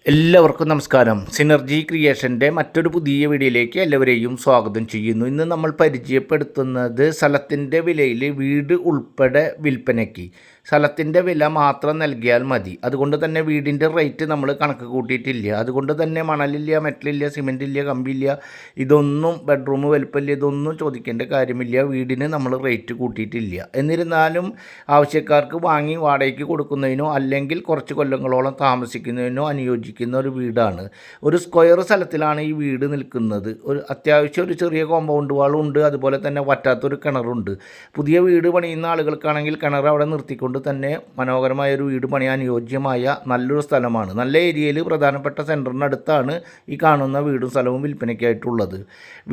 എല്ലാവർക്കും നമസ്കാരം. സിനർജി ക്രിയേഷൻ്റെ മറ്റൊരു പുതിയ വീഡിയോയിലേക്ക് എല്ലാവരെയും സ്വാഗതം ചെയ്യുന്നു. ഇന്ന് നമ്മൾ പരിചയപ്പെടുത്തുന്നത് സ്ഥലത്തിൻ്റെ വിലയിൽ വീട് ഉൾപ്പെടെ വിൽപ്പനയ്ക്ക്. സ്ഥലത്തിൻ്റെ വില മാത്രം നൽകിയാൽ മതി. അതുകൊണ്ട് തന്നെ വീടിൻ്റെ റേറ്റ് നമ്മൾ കണക്ക് കൂട്ടിയിട്ടില്ല. അതുകൊണ്ട് തന്നെ മണലില്ല, മെറ്റലില്ല, സിമെൻറ്റില്ല, കമ്പിയില്ല, ഇതൊന്നും ബെഡ്റൂം വലുപ്പമില്ല, ഇതൊന്നും ചോദിക്കേണ്ട കാര്യമില്ല. വീടിന് നമ്മൾ റേറ്റ് കൂട്ടിയിട്ടില്ല. എന്നിരുന്നാലും ആവശ്യക്കാർക്ക് വാങ്ങി വാടകയ്ക്ക് കൊടുക്കുന്നതിനോ അല്ലെങ്കിൽ കുറച്ച് കൊല്ലങ്ങളോളം താമസിക്കുന്നതിനോ അനുയോജിക്കുന്ന ഒരു വീടാണ്. ഒരു സ്ക്വയർ സ്ഥലത്തിലാണ് ഈ വീട് നിൽക്കുന്നത്. അത്യാവശ്യം ഒരു ചെറിയ കോമ്പൗണ്ട് വാളുണ്ട്, അതുപോലെ തന്നെ വറ്റാത്തൊരു കിണറുണ്ട്. പുതിയ വീട് പണിയുന്ന ആളുകൾക്കാണെങ്കിൽ കിണർ അവിടെ നിർത്തിക്കൊണ്ട് തന്നെ മനോഹരമായൊരു വീട് പണിയാൻ അനുയോജ്യമായ നല്ലൊരു സ്ഥലമാണ്. നല്ല ഏരിയയിൽ പ്രധാനപ്പെട്ട സെൻറ്ററിനടുത്താണ് ഈ കാണുന്ന വീടും സ്ഥലവും വിൽപ്പനയ്ക്കായിട്ടുള്ളത്.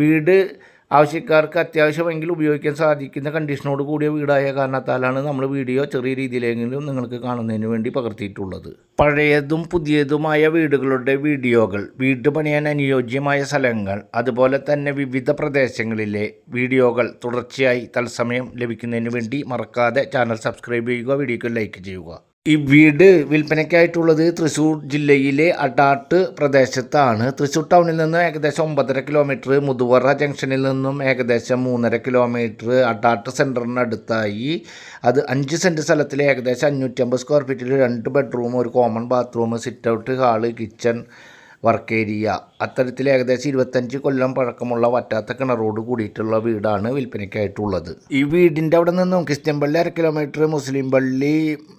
വീട് ആവശ്യക്കാർക്ക് അത്യാവശ്യമെങ്കിൽ ഉപയോഗിക്കാൻ സാധിക്കുന്ന കണ്ടീഷനോട് കൂടിയ വീടായ കാരണത്താലാണ് നമ്മൾ വീഡിയോ ചെറിയ രീതിയിലെങ്കിലും നിങ്ങൾക്ക് കാണുന്നതിന് വേണ്ടി പകർത്തിയിട്ടുള്ളത്. പഴയതും പുതിയതുമായ വീടുകളുടെ വീഡിയോകൾ, വീട് പണിയാൻ അനുയോജ്യമായ സ്ഥലങ്ങൾ, അതുപോലെ തന്നെ വിവിധ പ്രദേശങ്ങളിലെ വീഡിയോകൾ തുടർച്ചയായി തത്സമയം ലഭിക്കുന്നതിന് വേണ്ടി മറക്കാതെ ചാനൽ സബ്സ്ക്രൈബ് ചെയ്യുക, വീഡിയോക്ക് ലൈക്ക് ചെയ്യുക. ഈ വീട് വിൽപ്പനയ്ക്കായിട്ടുള്ളത് തൃശ്ശൂർ ജില്ലയിലെ അടാട്ട് പ്രദേശത്താണ്. തൃശ്ശൂർ ടൗണിൽ നിന്ന് ഏകദേശം 9.5 കിലോമീറ്റർ, മുതുവറ ജംഗ്ഷനിൽ നിന്നും ഏകദേശം 3.5 കിലോമീറ്റർ, അടാട്ട് സെൻറ്ററിനടുത്തായി. അത് 5 സെൻറ്റ് സ്ഥലത്തിൽ ഏകദേശം 550 സ്ക്വയർ ഫീറ്റിൽ 2 ബെഡ്റൂം, ഒരു common bathroom, sit out, hall, kitchen, work area, അത്തരത്തിൽ ഏകദേശം 25 കൊല്ലം പഴക്കമുള്ള വറ്റാത്ത കിണറോട് കൂടിയിട്ടുള്ള വീടാണ് വിൽപ്പനയ്ക്കായിട്ടുള്ളത്. ഈ വീടിൻ്റെ അവിടെ നിന്നും ക്രിസ്ത്യൻ പള്ളി 1/2 കിലോമീറ്റർ, മുസ്ലിം പള്ളി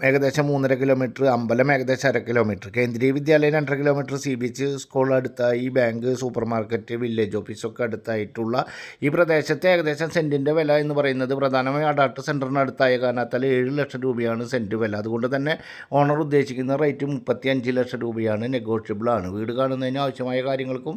ഏകദേശം 3.5 കിലോമീറ്റർ, അമ്പലം ഏകദേശം 1/2 കിലോമീറ്റർ, കേന്ദ്രീയ വിദ്യാലയം 2.5 കിലോമീറ്റർ, CBSE സ്കൂൾ അടുത്തായി, ബാങ്ക്, സൂപ്പർ മാർക്കറ്റ്, വില്ലേജ് ഓഫീസൊക്കെ അടുത്തായിട്ടുള്ള ഈ പ്രദേശത്തെ ഏകദേശം സെൻറ്റിൻ്റെ വില എന്ന് പറയുന്നത് പ്രധാനമായും അടാട്ട് സെൻറ്ററിനടുത്തായ കാരണത്താൽ 7 ലക്ഷം രൂപയാണ് സെൻറ്റ് വില. അതുകൊണ്ട് തന്നെ ഓണർ ഉദ്ദേശിക്കുന്ന റേറ്റ് 35 ലക്ഷം രൂപയാണ്. നെഗോഷ്യബിൾ ആണ്. വീട് കാണുന്നതിന് ആവശ്യമായ കാര്യങ്ങൾക്കും